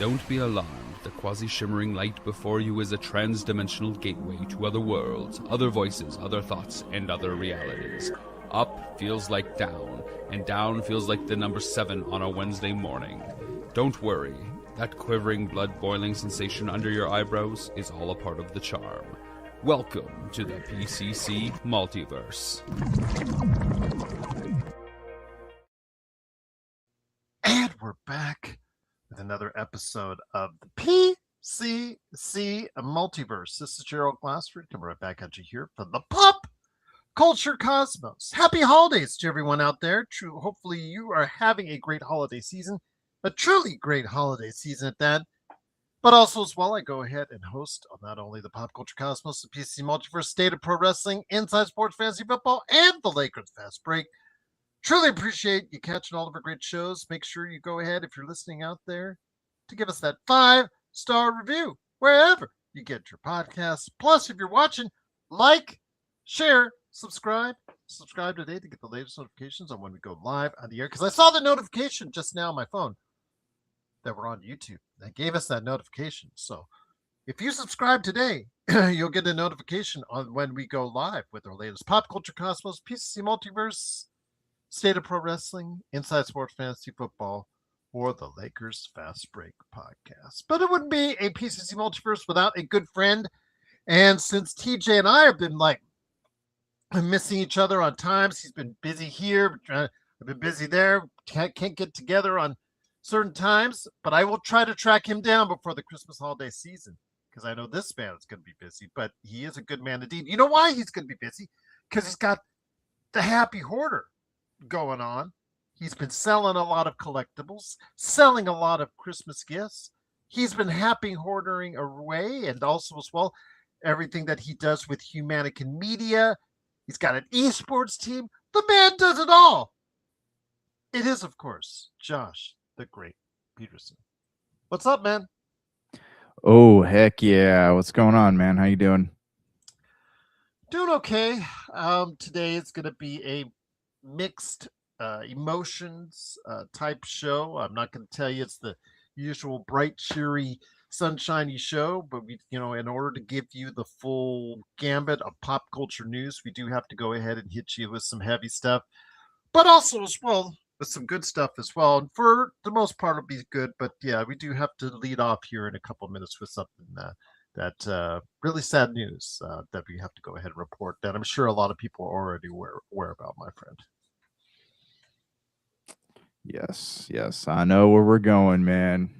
Don't be alarmed, the quasi-shimmering light before you is a trans-dimensional gateway to other worlds, other voices, other thoughts, and other realities. Up feels like down, and down feels like the number 7 on a Wednesday morning. Don't worry, that quivering, blood-boiling sensation under your eyebrows is all a part of the charm. Welcome to the PCC Multiverse. And we're back with another episode of the PCC Multiverse. This is Gerald Glassford coming right back at you here from the Pop Culture Cosmos. Happy holidays to everyone out there. Hopefully you are having a great holiday season, a truly great holiday season at that. But also as well, I go ahead and host on not only the Pop Culture Cosmos, the PCC Multiverse, State of Pro Wrestling, Inside Sports Fantasy Football, and the Lakers Fast Break. Truly appreciate you catching all of our great shows. Make sure you go ahead, if you're listening out there, to give us that 5-star review wherever you get your podcasts. Plus, if you're watching, like, share, subscribe. Subscribe today to get the latest notifications on when we go live on the air. Because I saw the notification just now on my phone that we're on YouTube. That gave us that notification. So if you subscribe today, you'll get a notification on when we go live with our latest Pop Culture Cosmos, PCC Multiverse, State of Pro Wrestling, Inside Sports Fantasy Football, or the Lakers Fast Break podcast. But it wouldn't be a PCC Multiverse without a good friend. And since TJ and I have been missing each other on times, he's been busy here, I've been busy there, can't get together on certain times, but I will try to track him down before the Christmas holiday season, because I know this man is going to be busy, but he is a good man indeed. You know why he's going to be busy? Because he's got the Happy Hoarder going on. He's been selling a lot of collectibles, selling a lot of Christmas gifts. He's been happy hoarding away, and also as well, everything that he does with Humanican Media. He's got an esports team. The man does it all. It is, of course, Josh, the great Pederson. What's up, man? Oh, heck yeah. What's going on, man? How you doing? Doing okay. Today it's going to be a mixed emotions type show. I'm not going to tell you it's the usual bright, cheery, sunshiny show, but in order to give you the full gambit of pop culture news, we do have to go ahead and hit you with some heavy stuff, but also as well with some good stuff as well. And for the most part, it'll be good. But yeah, we do have to lead off here in a couple of minutes with something that really sad news that we have to go ahead and report that I'm sure a lot of people are already aware about, my friend. Yes. I know where we're going, man.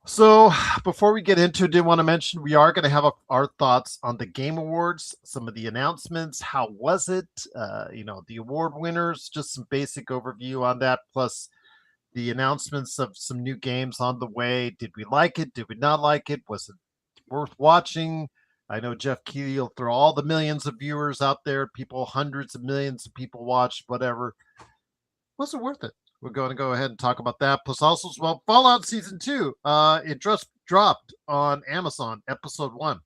So before we get into it, I did want to mention we are going to have our thoughts on the Game Awards, some of the announcements. How was it? The award winners, just some basic overview on that, plus the announcements of some new games on the way. Did we like it? Did we not like it? Was it worth watching? I know Jeff Keighley will throw all the millions of viewers out there, hundreds of millions of people watched, whatever. Was it worth it? We're going to go ahead and talk about that. Plus also as well, Fallout Season 2. It just dropped on Amazon, Episode 1.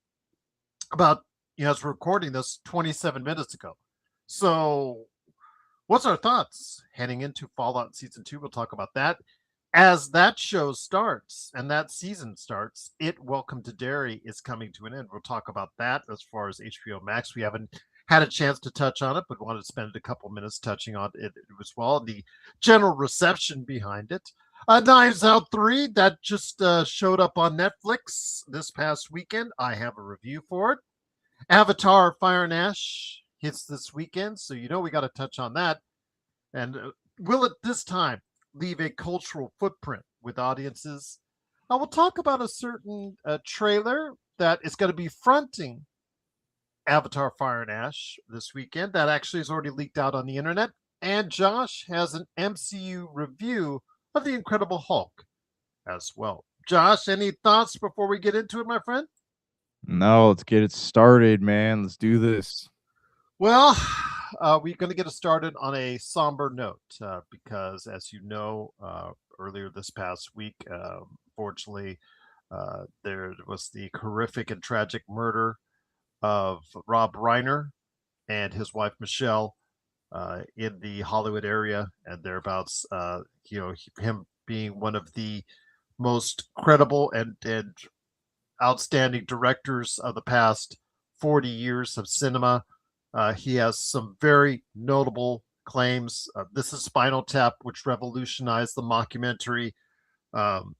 About, as we're recording this 27 minutes ago. So what's our thoughts heading into Fallout Season 2? We'll talk about that. As that show starts and that season starts, Welcome to Derry is coming to an end. We'll talk about that as far as HBO Max. We haven't had a chance to touch on it, but wanted to spend a couple minutes touching on it as well. The general reception behind it. Knives Out 3, that just showed up on Netflix this past weekend. I have a review for it. Avatar Fire and Ash hits this weekend, so we got to touch on that. And will it this time leave a cultural footprint with audiences? I will talk about a certain trailer that is going to be fronting Avatar Fire and Ash this weekend. That actually is already leaked out on the internet. And Josh has an MCU review of The Incredible Hulk as well. Josh, any thoughts before we get into it, my friend? No, let's get it started, man. Let's do this. Well, we're going to get it started on a somber note because, as you know, earlier this past week, fortunately, there was the horrific and tragic murder of Rob Reiner and his wife Michelle in the Hollywood area and thereabouts. Him being one of the most credible and outstanding directors of the past 40 years of cinema. He has some very notable claims. This is Spinal Tap, which revolutionized the mockumentary. Um,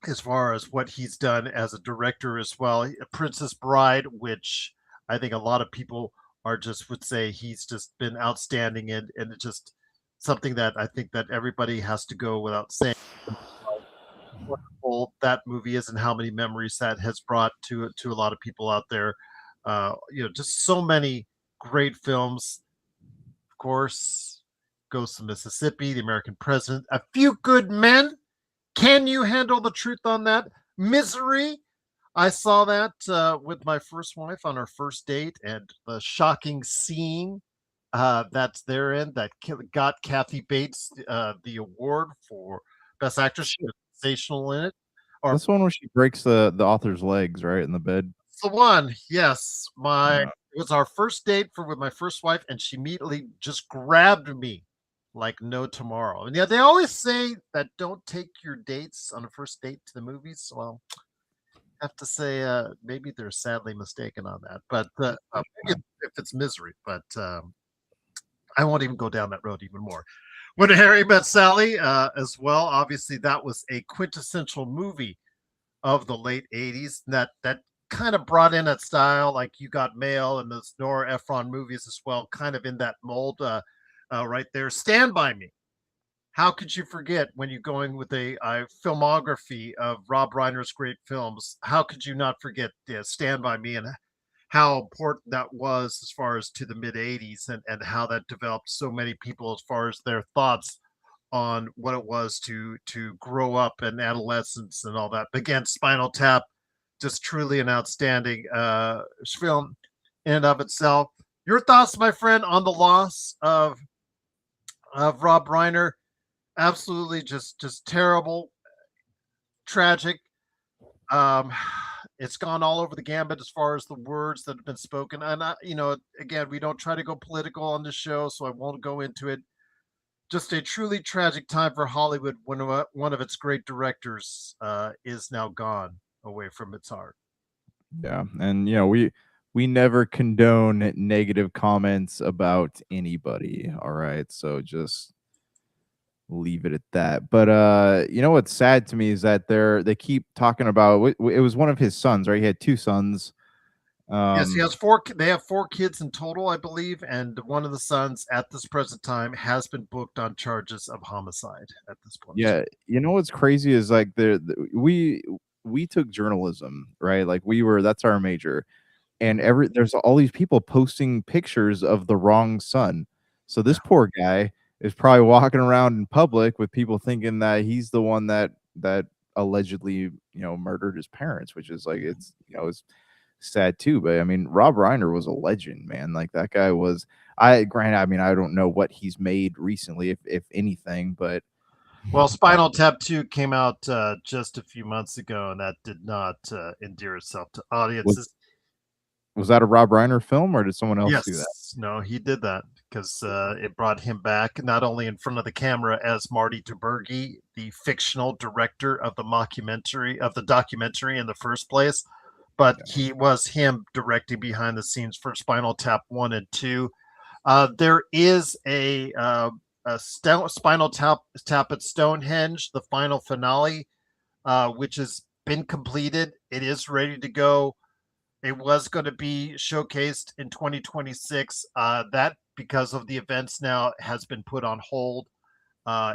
as far as what he's done as a director as well. Princess Bride, which I think a lot of people are just would say he's just been outstanding and it's just something that I think that everybody has to go without saying how wonderful that movie is and how many memories that has brought to a lot of people out there. Just so many great films. Of course, Ghost of Mississippi, The American President, A Few Good Men. Can you handle the truth on that? Misery. I saw that with my first wife on our first date, and the shocking scene that's therein that got Kathy Bates the award for Best Actress. She was sensational in it. Or That's the one where she breaks the author's legs, right, in the bed. it's the one. Yes, Yeah. it was our first date with my first wife, and she immediately just grabbed me like no tomorrow. And yeah, they always say that don't take your dates on a first date to the movies. Well, I have to say maybe they're sadly mistaken on that. But maybe if it's Misery, but I won't even go down that road even more. When Harry Met Sally, as well, obviously that was a quintessential movie of the late '80s. That kind of brought in that style, like You Got Mail and those Nora Ephron movies as well, kind of in that mold. Right there, Stand By Me. How could you forget when you're going with a filmography of Rob Reiner's great films? How could you not forget Stand By Me and how important that was as far as to the mid '80s and how that developed so many people as far as their thoughts on what it was to grow up in adolescence and all that. But again, Spinal Tap, just truly an outstanding film in and of itself. Your thoughts, my friend, on the loss of Rob Reiner? Absolutely, just terrible, tragic. Um, it's gone all over the gambit as far as the words that have been spoken. And again, we don't try to go political on this show, so I won't go into it. Just a truly tragic time for Hollywood when one of its great directors is now gone away from its heart. Yeah, and we never condone negative comments about anybody. All right, so just leave it at that. But what's sad to me is that they keep talking about it was one of his sons, right? He had two sons. Yes, he has four. They have four kids in total, I believe, and one of the sons at this present time has been booked on charges of homicide at this point. Yeah, what's crazy is like we took journalism, right? Like that's our major, and there's all these people posting pictures of the wrong son. So this poor guy is probably walking around in public with people thinking that he's the one that allegedly murdered his parents, which is like it's sad too. But I mean, Rob Reiner was a legend, man. Like that guy was. I don't know what he's made recently, if anything, but well, Spinal Tap 2 came out just a few months ago, and that did not endear itself to audiences. Was that a Rob Reiner film, or did someone else do that? No, he did that because it brought him back not only in front of the camera as Marty DeBurgi, the fictional director of the documentary in the first place, but he was him directing behind the scenes for Spinal Tap 1 and 2. There is a Spinal Tap at Stonehenge, the final finale, which has been completed. It is ready to go. It was going to be showcased in 2026. That, because of the events now, has been put on hold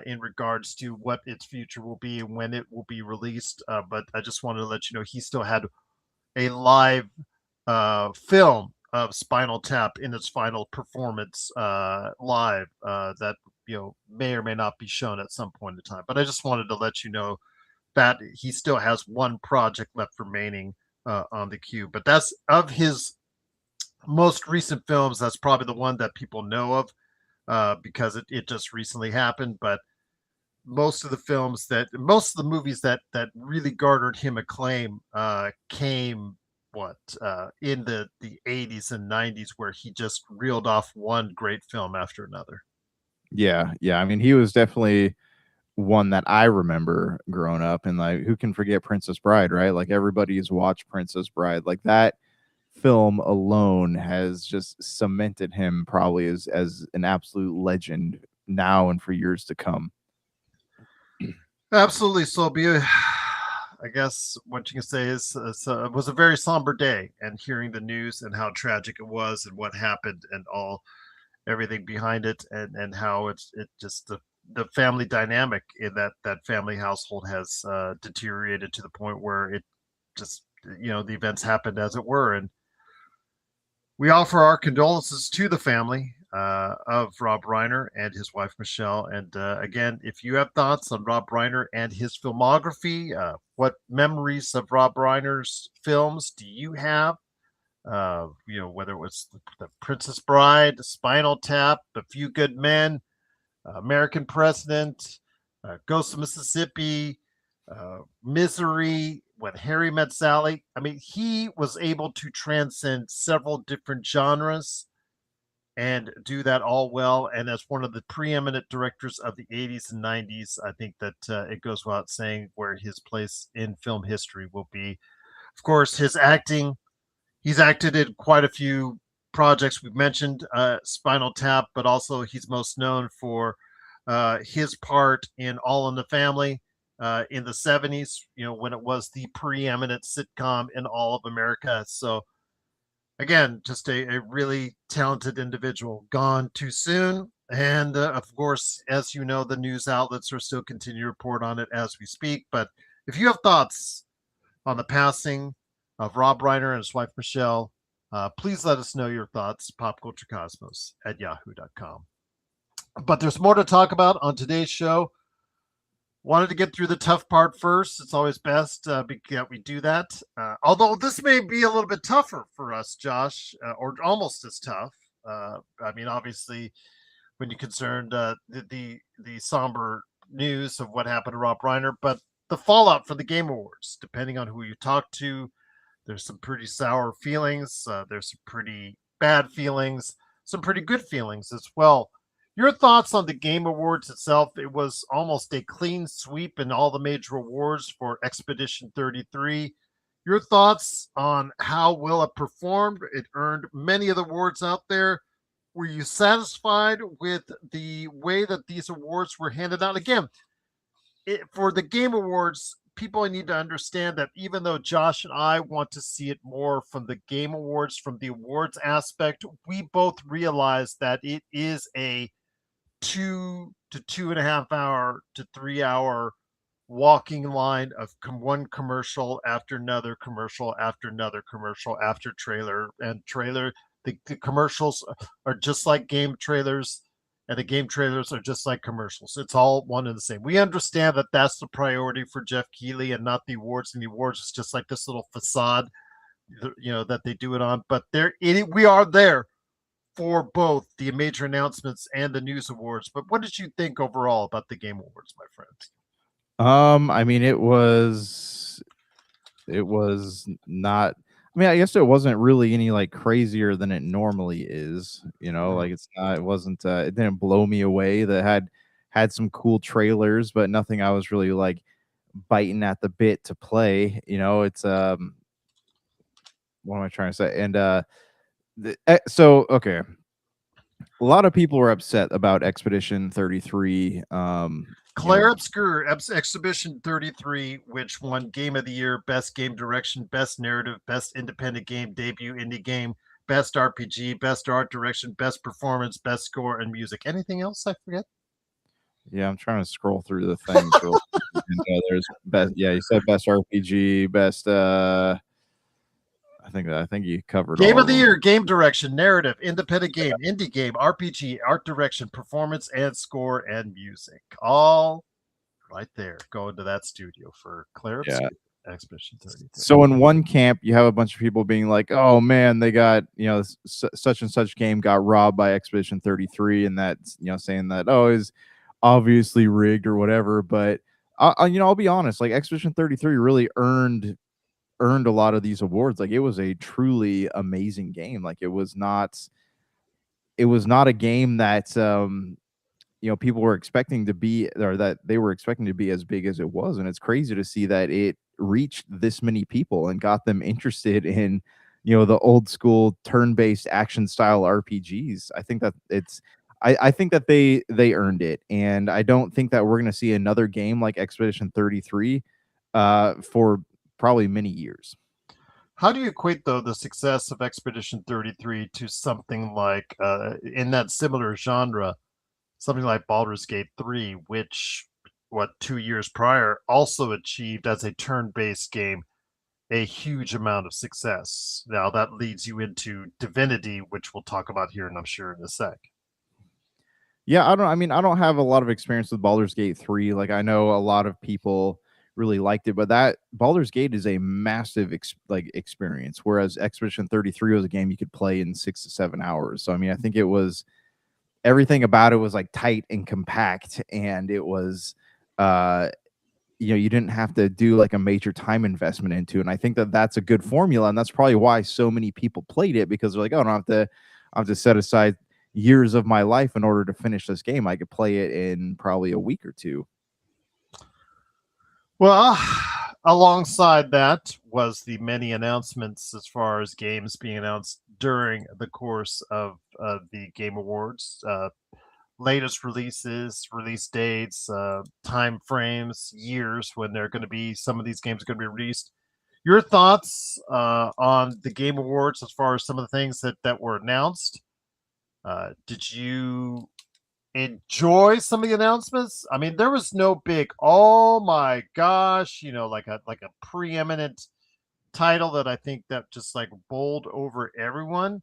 in regards to what its future will be and when it will be released. But I just wanted to let you know he still had a live film of Spinal Tap in its final performance live that may or may not be shown at some point in time. But I just wanted to let you know that he still has one project left remaining on the queue. But that's of his most recent films. That's probably the one that people know of because it just recently happened. But most of the movies that really garnered him acclaim came in the 80s and 90s, where he just reeled off one great film after another. Yeah. I mean, he was definitely one that I remember growing up, and like, who can forget Princess Bride, right? Like, everybody's watched Princess Bride. Like, that film alone has just cemented him probably as an absolute legend now and for years to come. Absolutely. So, I guess what you can say is it was a very somber day, and hearing the news and how tragic it was, and what happened, and everything behind it, and how it just the family dynamic in that family household has deteriorated to the point where it just, the events happened as it were. And we offer our condolences to the family of Rob Reiner and his wife Michelle. And again, if you have thoughts on Rob Reiner and his filmography, what memories of Rob Reiner's films do you have? Whether it was the Princess Bride, the Spinal Tap, A Few Good Men, American President, Ghost of Mississippi, Misery, When Harry Met Sally. I mean, he was able to transcend several different genres and do that all well. And as one of the preeminent directors of the 80s and 90s, I think that it goes without saying where his place in film history will be. Of course, his acting. He's acted in quite a few projects. We've mentioned Spinal Tap, but also he's most known for his part in All in the Family in the 70s, when it was the preeminent sitcom in all of America. So, again, just a really talented individual, gone too soon. And of course, as you know, the news outlets are still continuing to report on it as we speak. But if you have thoughts on the passing of Rob Reiner and his wife Michelle, please let us know your thoughts. popculturecosmos@yahoo.com. But there's more to talk about on today's show. Wanted to get through the tough part first. It's always best that we do that. Although this may be a little bit tougher for us, Josh, or almost as tough. I mean, obviously, when you're concerned the somber news of what happened to Rob Reiner, but the fallout for the Game Awards, depending on who you talk to, there's some pretty sour feelings. There's some pretty bad feelings, some pretty good feelings as well. Your thoughts on the Game Awards itself? It was almost a clean sweep in all the major awards for Expedition 33. Your thoughts on how well it performed? It earned many of the awards out there. Were you satisfied with the way that these awards were handed out? Again, for the Game Awards, people need to understand that even though Josh and I want to see it more from the Game Awards, from the awards aspect, we both realize that it is a 2 to 2.5 hour to 3 hour walking line of one commercial after another commercial after another commercial after trailer and trailer. The commercials are just like game trailers, and the game trailers are just like commercials. It's all one and the same. We understand that that's the priority for Jeff Keighley and not the awards. And the awards is just like this little facade, that they do it on. But we are there for both the major announcements and the news awards. But what did you think overall about the Game Awards, my friend? I mean, it was not. I mean, I guess it wasn't really any like crazier than it normally is. Like it's not. It wasn't. It didn't blow me away. That had some cool trailers, but nothing I was really like biting at the bit to play. It's what am I trying to say? And so okay, a lot of people were upset about Expedition 33. Claire Obscure, Exhibition 33, which won Game of the Year, Best Game Direction, Best Narrative, Best Independent Game, Debut Indie Game, Best RPG, Best Art Direction, Best Performance, Best Score, and Music. Anything else I forget? Yeah, I'm trying to scroll through the things. There's best. Yeah, you said Best RPG, Best. I think you covered Game all of the them. Year, Game Direction, Narrative, Independent Game, Indie Game, RPG, Art Direction, Performance, and Score, and Music. All right there. Go into that studio for Claire Expedition 33. So in one camp, you have a bunch of people being like, "Oh man, they got such and such game got robbed by Expedition 33," and that's saying that is obviously rigged or whatever. But I'll be honest, like Expedition 33 really earned a lot of these awards. Like it was a truly amazing game. Like it was not a game that people were expecting to be, or that they were expecting to be as big as it was. And it's crazy to see that it reached this many people and got them interested in, the old school turn-based action style RPGs. I think that I think that they earned it. And I don't think that we're going to see another game like Expedition 33 for probably many years. How do you equate, though, the success of Expedition 33 to something like, in that similar genre, something like Baldur's Gate 3, which, 2 years prior, also achieved as a turn-based game a huge amount of success? Now, that leads you into Divinity, which we'll talk about here, and I'm sure in a sec. Yeah, I don't have a lot of experience with Baldur's Gate 3. Like, I know a lot of people really liked it, but that Baldur's Gate is a massive experience, whereas Expedition 33 was a game you could play in 6 to 7 hours. So I mean, I think it was, everything about it was like tight and compact, and it was you didn't have to do like a major time investment into it. And I think that that's a good formula, and that's probably why so many people played it, because they're like, oh, I don't have to set aside years of my life in order to finish this game. I could play it in probably a week or two. Well, alongside that was the many announcements as far as games being announced during the course of the Game Awards. Latest releases, release dates, time frames, years when they're going to be, some of these games are going to be released. Your thoughts on the Game Awards as far as some of the things that were announced? Did you enjoy some of the announcements? I mean, there was no big, oh my gosh, like a preeminent title that I think that just like bowled over everyone.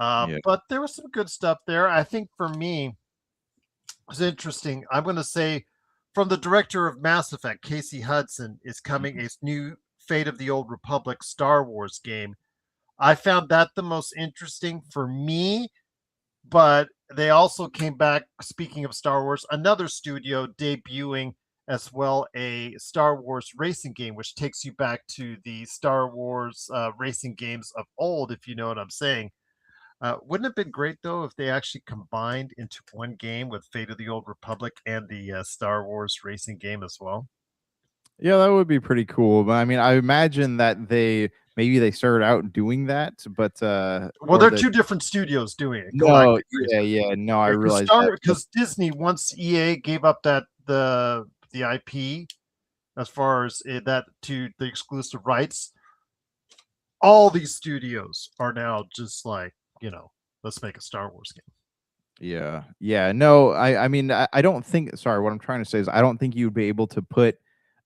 Yeah. But there was some good stuff there. I think for me, it was interesting. I'm going to say, from the director of Mass Effect, Casey Hudson, is coming a new Fate of the Old Republic Star Wars game. I found that the most interesting for me. But they also came back, speaking of Star Wars, another studio debuting as well a Star Wars racing game, which takes you back to the Star Wars racing games of old, if you know what I'm saying. Wouldn't it have been great, though, if they actually combined into one game with Fate of the Old Republic and the Star Wars racing game as well? Yeah, that would be pretty cool. But I mean, I imagine that maybe they started out doing that, but Well, they're two different studios doing it. no, no, I realize that. Because Disney, once EA gave up the IP as far as that to the exclusive rights, all these studios are now just like, let's make a Star Wars game. Yeah. No, I mean, I don't think. Sorry, what I'm trying to say is, I don't think you'd be able to put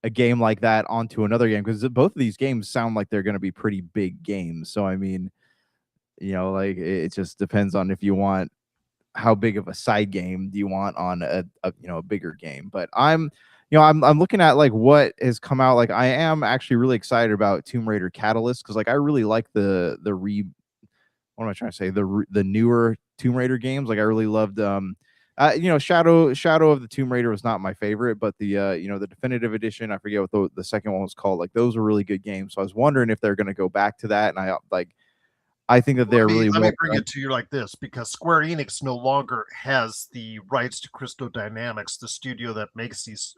a game like that onto another game, because both of these games sound like they're going to be pretty big games. So I mean, like, it just depends on if you want, how big of a side game do you want on a bigger game. But I'm looking at like what has come out. Like, I am actually really excited about Tomb Raider Catalyst, because like I really like what am I trying to say, the newer Tomb Raider games. Like, I really loved Shadow of the Tomb Raider was not my favorite, but the the definitive edition, I forget what the second one was called. Like, those were really good games. So I was wondering if they're going to go back to that, and I think that they're really. Let me bring it to you like this, because Square Enix no longer has the rights to Crystal Dynamics, the studio that makes these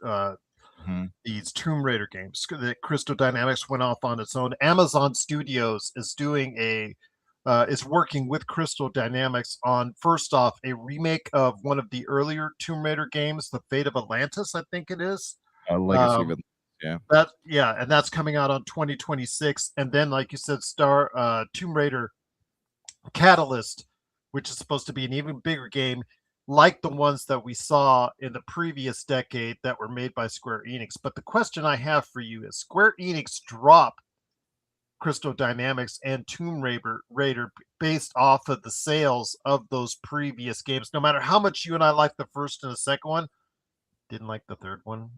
Tomb Raider games. The Crystal Dynamics went off on its own. Amazon Studios is doing is working with Crystal Dynamics on, first off, a remake of one of the earlier Tomb Raider games, The Fate of Atlantis, I think it is. Legacy of it. Yeah. And that's coming out on 2026. And then, like you said, Tomb Raider Catalyst, which is supposed to be an even bigger game, like the ones that we saw in the previous decade that were made by Square Enix. But the question I have for you is, Square Enix dropped Crystal Dynamics and Tomb Raider based off of the sales of those previous games. No matter how much you and I like the first and the second one, didn't like the third one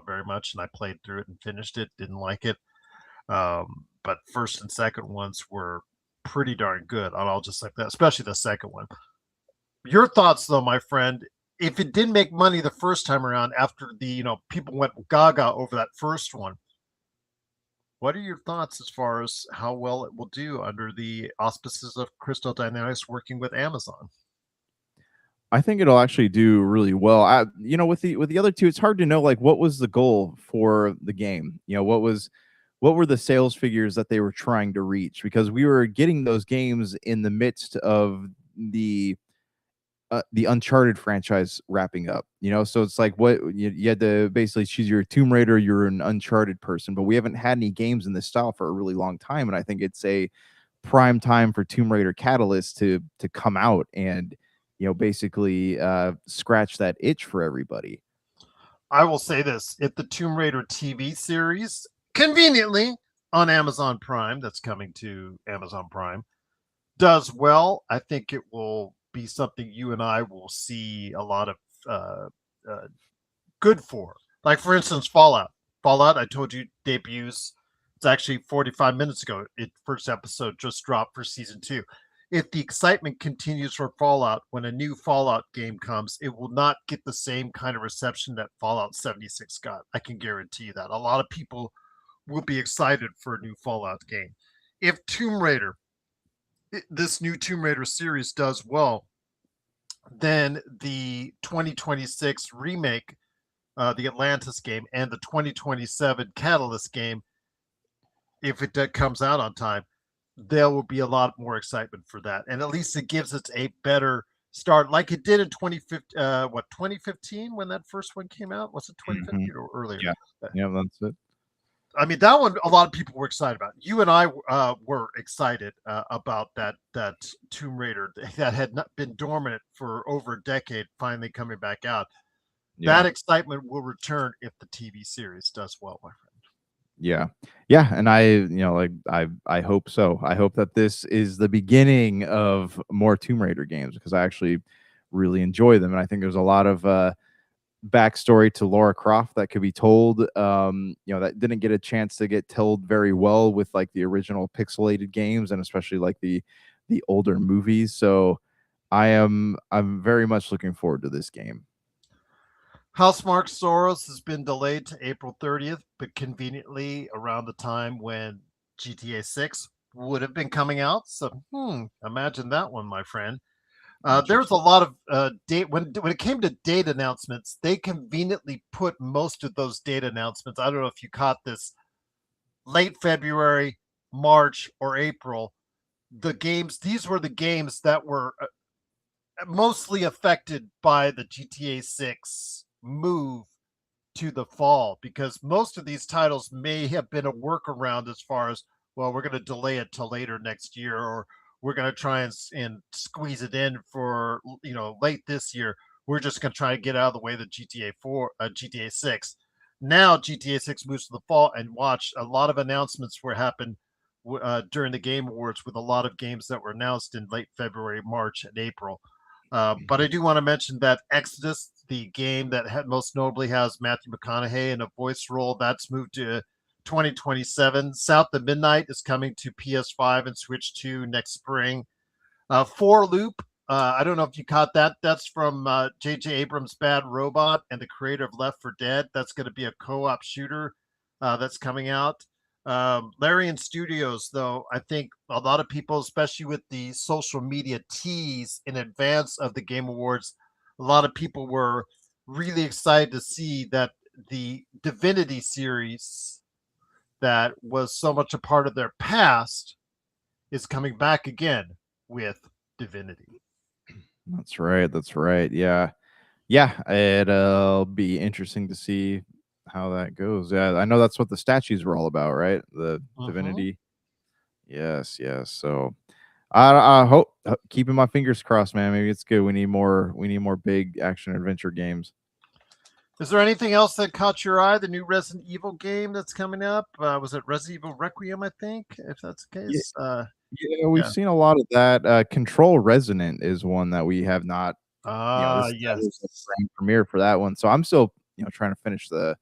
very much, and I played through it and finished it, didn't like it. But first and second ones were pretty darn good. I'll just like that, especially the second one. Your thoughts, though, my friend? If it didn't make money the first time around, after the people went gaga over that first one, what are your thoughts as far as how well it will do under the auspices of Crystal Dynamics working with Amazon? I think it'll actually do really well. With the other two, it's hard to know like what was the goal for the game. What were the sales figures that they were trying to reach? Because we were getting those games in the midst of the Uncharted franchise wrapping up. So it's like what you had to basically choose your Tomb Raider, you're an Uncharted person, but we haven't had any games in this style for a really long time, and I think it's a prime time for Tomb Raider Catalyst to come out and basically scratch that itch for everybody. I will say this: if the Tomb Raider TV series, conveniently on Amazon Prime, that's coming to Amazon Prime, does well, I think it will be something you and I will see a lot of uh, uh, good for. Like, for instance, Fallout. Fallout, I told you, debuts. It's actually 45 minutes ago. First episode just dropped for season 2. If the excitement continues for Fallout, when a new Fallout game comes, it will not get the same kind of reception that Fallout 76 got. I can guarantee you that. A lot of people will be excited for a new Fallout game. If this new Tomb Raider series does well, then the 2026 remake, the Atlantis game, and the 2027 Catalyst game, if it comes out on time, there will be a lot more excitement for that. And at least it gives it a better start, like it did in 2015 when that first one came out? Was it 2015 or earlier? Yeah, that's it. I mean, that one a lot of people were excited about. You and I were excited about that Tomb Raider that had not been dormant for over a decade, finally coming back out. That excitement will return if the TV series does well, my friend. Yeah, and I hope so. I hope that this is the beginning of more Tomb Raider games, because I actually really enjoy them, and I think there's a lot of backstory to Lara Croft that could be told, that didn't get a chance to get told very well with like the original pixelated games, and especially like the older movies. So I'm very much looking forward to this game. Housemarque Soros has been delayed to April 30th, but conveniently around the time when GTA 6 would have been coming out. So, imagine that one, my friend. There was a lot of date when it came to date announcements. They conveniently put most of those date announcements. I don't know if you caught this. Late February, March, or April. These were the games that were mostly affected by the GTA 6 move to the fall, because most of these titles may have been a workaround as far as, well, we're going to delay it till later next year, or we're going to try and squeeze it in for late this year. We're just going to try to get out of the way of the GTA 6. Now GTA 6 moves to the fall, and watch, a lot of announcements were happen during the Game Awards, with a lot of games that were announced in late February, March, and April. But I do want to mention that Exodus, the game that most notably has Matthew McConaughey in a voice role, that's moved to 2027. South of Midnight is coming to PS5 and Switch 2 next spring. Four Loop, I don't know if you caught that. That's from J.J. Abrams' Bad Robot and the creator of Left 4 Dead. That's going to be a co-op shooter that's coming out. Larian Studios, though, I think a lot of people, especially with the social media tease in advance of the Game Awards, a lot of people were really excited to see that the Divinity series, that was so much a part of their past, is coming back again with Divinity. That's right. Yeah, it'll be interesting to see how that goes. Yeah, I know that's what the statues were all about, right? The Divinity. Yes. So I hope, keeping my fingers crossed, man. Maybe it's good. We need more big action adventure games. Is there anything else that caught your eye? The new Resident Evil game that's coming up. Was it Resident Evil Requiem, I think, if that's the case? We've seen a lot of that. Control Resonant is one that we have not. Yes. That was the premiere for that one. So I'm still, trying to finish the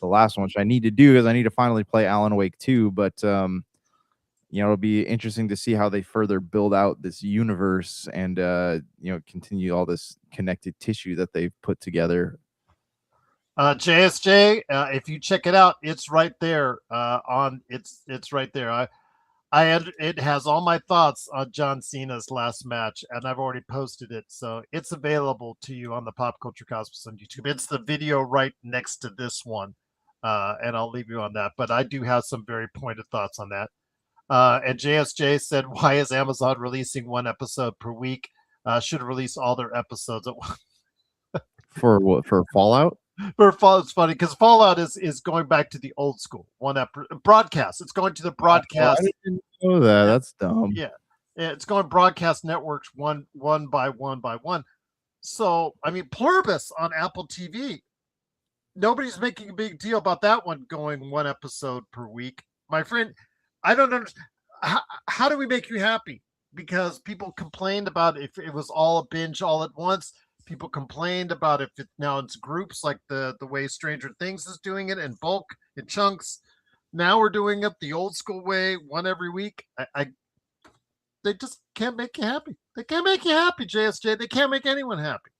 last one, which I need to do, because I need to finally play Alan Wake 2. But it'll be interesting to see how they further build out this universe and continue all this connected tissue that they've put together. JSJ, if you check it out, it's right there. It's right there. it has all my thoughts on John Cena's last match, and I've already posted it, so it's available to you on the Pop Culture Cosmos on YouTube. It's the video right next to this one, and I'll leave you on that. But I do have some very pointed thoughts on that. And JSJ said, "Why is Amazon releasing one episode per week? Should release all their episodes at once." For what? For Fallout? It's funny because Fallout is going back to the old school broadcast. It's going to the broadcast. I didn't know that. That's dumb. Yeah, it's going broadcast networks one by one. So I mean, Pluribus on Apple TV. Nobody's making a big deal about that one going one episode per week. My friend, I don't understand. How do we make you happy? Because people complained about if it was all a binge all at once. People complained about if now it's groups like the way Stranger Things is doing it in bulk, in chunks. Now we're doing it the old school way, one every week. They just can't make you happy. They can't make you happy, JSJ. They can't make anyone happy.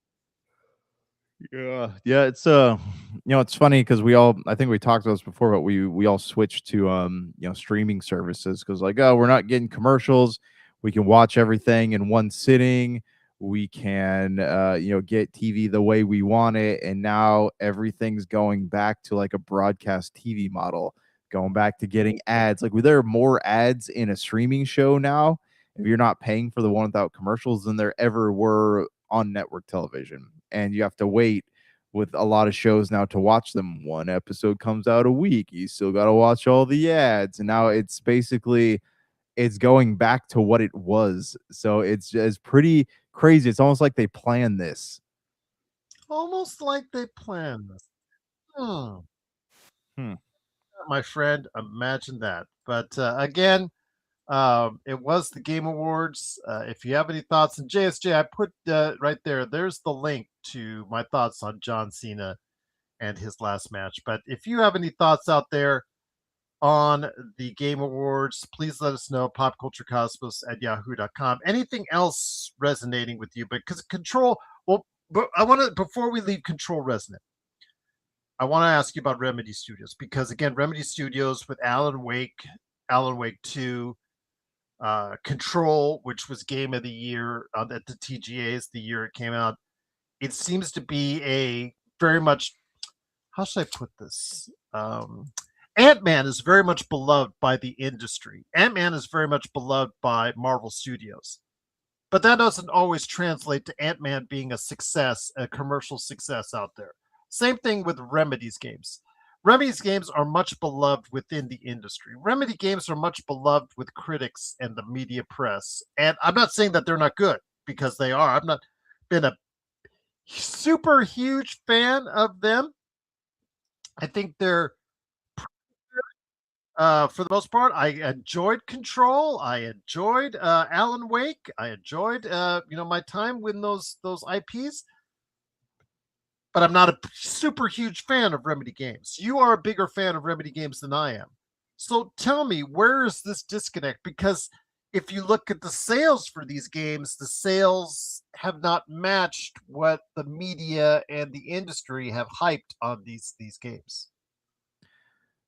Yeah, it's it's funny because I think we talked about this before, but we all switched to streaming services because we're not getting commercials. We can watch everything in one sitting. We can get TV the way we want it, and now everything's going back to like a broadcast TV model, going back to getting ads. Like, there are more ads in a streaming show now if you're not paying for the one without commercials than there ever were on network television. And you have to wait with a lot of shows now to watch them. One episode comes out a week. You still got to watch all the ads. And now it's basically, it's going back to what it was. So it's pretty crazy. It's almost like they planned this. Almost like they planned this. My friend, imagine that. But again, it was the Game Awards. If you have any thoughts, and JSJ, I put right there, there's the link to my thoughts on John Cena and his last match. But if you have any thoughts out there on the Game Awards, please let us know. popculturecosmos@yahoo.com. Anything else resonating with you? Because Control, well, but I want to, before we leave Control resonant, I want to ask you about Remedy Studios, because again, Remedy Studios with Alan Wake 2, Control, which was Game of the Year at the TGAs the year it came out. It seems to be a very much, how should I put this? Ant-Man is very much beloved by the industry. Ant-Man is very much beloved by Marvel Studios. But that doesn't always translate to Ant-Man being a success, a commercial success out there. Same thing with Remedy's games. Remedy's games are much beloved within the industry. Remedy games are much beloved with critics and the media press. And I'm not saying that they're not good, because they are. I've not been a super huge fan of them. I think they're for the most part. I enjoyed Control. I enjoyed Alan Wake. I enjoyed my time with those IPs. But I'm not a super huge fan of Remedy games. You are a bigger fan of Remedy games than I am. So tell me, where is this disconnect? Because if you look at the sales for these games, the sales have not matched what the media and the industry have hyped on these games.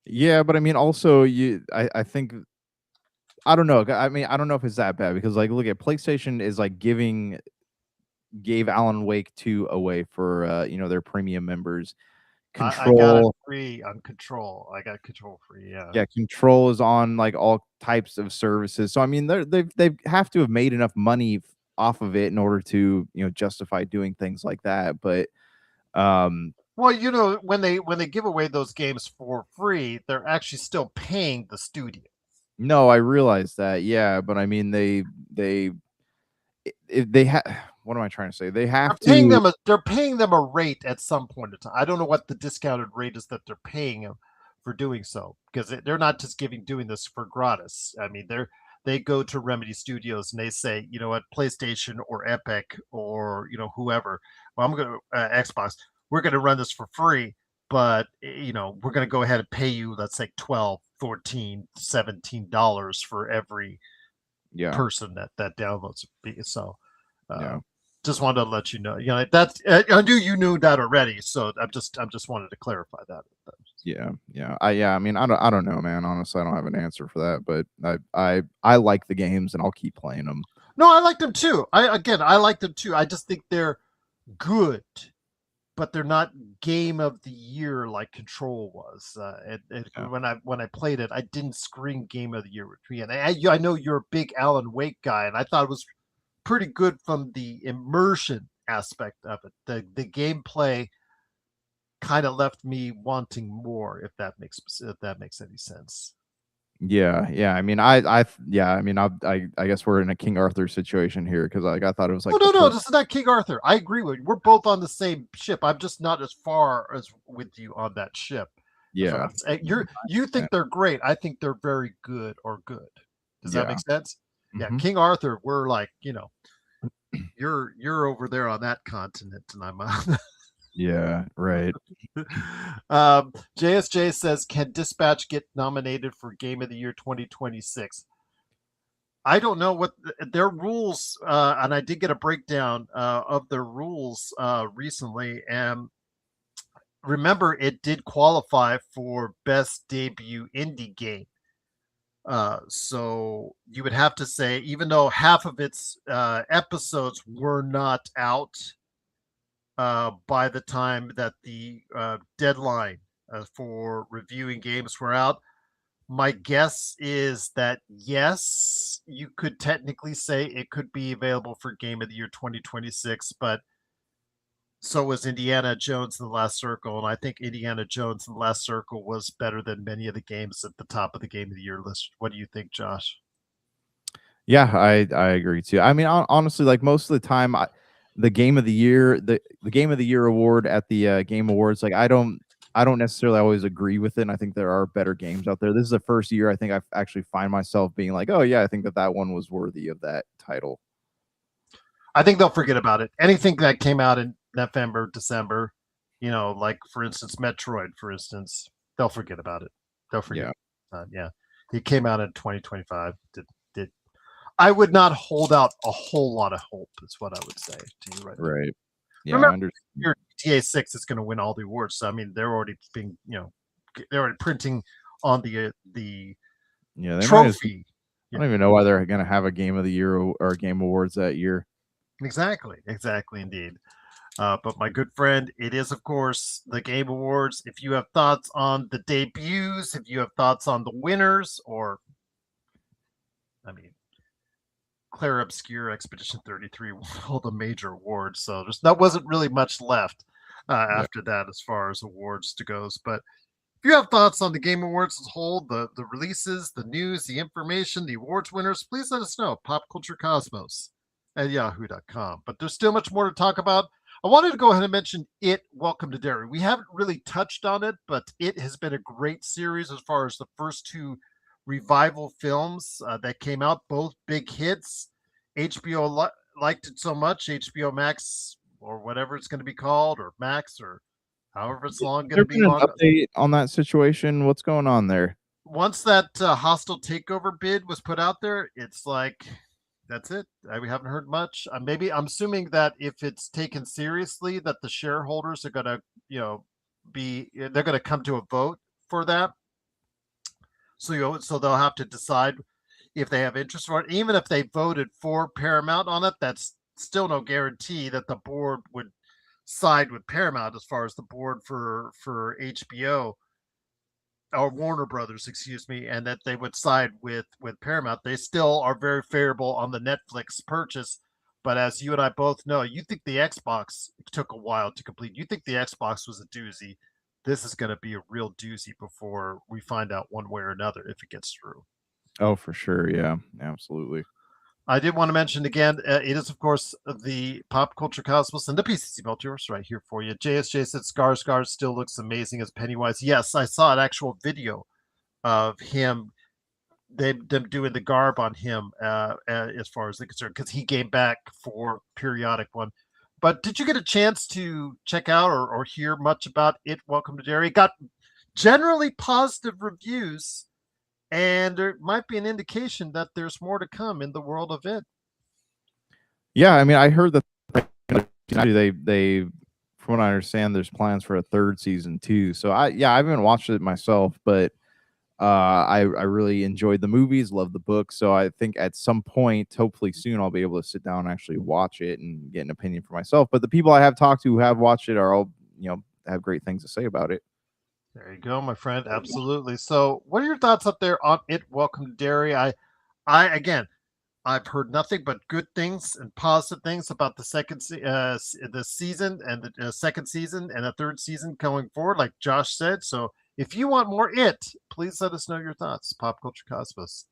Yeah, but I mean, also, I think, I don't know. I mean, I don't know if it's that bad, because look at PlayStation is gave Alan Wake 2 away for their premium members. Control, I got it free on Control. I got Control free. Yeah, Control is on all types of services. So I mean, they have to have made enough money off of it in order to justify doing things like that. But well, when they give away those games for free, they're actually still paying the studio. No, I realize that. Yeah, but I mean, they have. What am I trying to say? They have to. They're paying them a rate at some point in time. I don't know what the discounted rate is that they're paying them for doing so, because they're not just doing this for gratis. I mean, they go to Remedy Studios and they say, you know what, PlayStation or Epic or whoever. Well, I'm going to Xbox. We're going to run this for free, but we're going to go ahead and pay you, let's say $12, $14, $17 for every person that downloads it. So just wanted to let you know. That's I knew you knew that already, so I just wanted to clarify that. Yeah, I mean, I don't know, man. Honestly, I don't have an answer for that, but I like the games and I'll keep playing them. No, I like them too. I like them too. I just think they're good, but they're not game of the year like Control was. Yeah. When I played it, I didn't scream game of the year with me. And I know you're a big Alan Wake guy, and I thought it was pretty good from the immersion aspect of it. The gameplay kind of left me wanting more, if that makes any sense. Yeah. I mean, yeah. I mean, I guess we're in a King Arthur situation here because like I thought it was Oh like no, the no, first. this is not King Arthur. I agree with you. We're both on the same ship. I'm just not as far as with you on that ship. That's what Yeah, I'm saying. You think they're great. I think they're very good or good. Does that yeah. make sense? Yeah, Hmm. King Arthur, we're like, you're over there on that continent and I'm on. Yeah, right. JSJ says, can Dispatch get nominated for Game of the Year 2026? I don't know what their rules, and I did get a breakdown of their rules recently. And remember, it did qualify for Best Debut Indie Game. So you would have to say, even though half of its episodes were not out by the time that the deadline for reviewing games were out, my guess is that yes, you could technically say it could be available for Game of the Year 2026, but so was Indiana Jones and the Last Circle, and I think Indiana Jones and the Last Circle was better than many of the games at the top of the Game of the Year list. What do you think, Josh? Yeah, I agree too. I mean, honestly, like most of the time, the game of the year, the game of the year award at the Game Awards, like I don't necessarily always agree with it. And I think there are better games out there. This is the first year I think I actually find myself being like, oh yeah, I think that one was worthy of that title. I think they'll forget about it. Anything that came out in November, December, like for instance, Metroid, for instance, they'll forget about it. They'll forget. Yeah, Yeah, it came out in 2025. Did I would not hold out a whole lot of hope. Is what I would say to you right now. right. Yeah, I Remember, understand. your TA6 is going to win all the awards. So I mean, they're already being, they're already printing on the Yeah, they might as trophy. I don't even know why they're gonna have a game of the year or game awards that year. Exactly, indeed. But my good friend, it is, of course, the Game Awards. If you have thoughts on the debuts, if you have thoughts on the winners, or, I mean, Claire Obscure Expedition 33 won all the major awards. So that wasn't really much left Yeah. after that as far as awards to goes. But if you have thoughts on the Game Awards as a whole, the releases, the news, the information, the awards winners, please let us know. PopCultureCosmos at yahoo.com. But there's still much more to talk about. I wanted to go ahead and mention It, Welcome to Derry. We haven't really touched on it, but it has been a great series as far as the first two revival films that came out, both big hits. HBO liked it so much, HBO Max, or whatever it's going to be called, or Max, or however it's going There to be been an long. update on that situation? What's going on there? Once that hostile takeover bid was put out there, it's like that's it. We haven't heard much. Maybe I'm assuming that if it's taken seriously, that the shareholders are going to, they're going to come to a vote for that. So they'll have to decide if they have interest for it. Even if they voted for Paramount on it, that's still no guarantee that the board would side with Paramount as far as the board for HBO or Warner Brothers, excuse me, and that they would side with Paramount. They still are very favorable on the Netflix purchase. But as you and I both know, you think the Xbox took a while to complete. You think the Xbox was a doozy. This is going to be a real doozy before we find out one way or another if it gets through. Oh, for sure. Yeah, absolutely. I did want to mention again, it is, of course, the Pop Culture Cosmos and the PCC Multiverse right here for you. JSJ said Skarsgård still looks amazing as Pennywise. Yes, I saw an actual video of him, them doing the garb on him as far as they're concerned, because he came back for periodic one. But did you get a chance to check out or hear much about It, Welcome to Derry? It got generally positive reviews, and there might be an indication that there's more to come in the world of It. Yeah, I mean, I heard that they from what I understand, there's plans for a third season too. So I haven't watched it myself, but I really enjoyed the movies, love the book. So I think at some point, hopefully soon, I'll be able to sit down and actually watch it and get an opinion for myself. But the people I have talked to who have watched it are all, have great things to say about it. There you go, my friend. Absolutely. So, what are your thoughts up there on it? Welcome to Derry. Again, I've heard nothing but good things and positive things about the season and the second season and the third season going forward, like Josh said. So, if you want more please let us know your thoughts. Popculturecosmos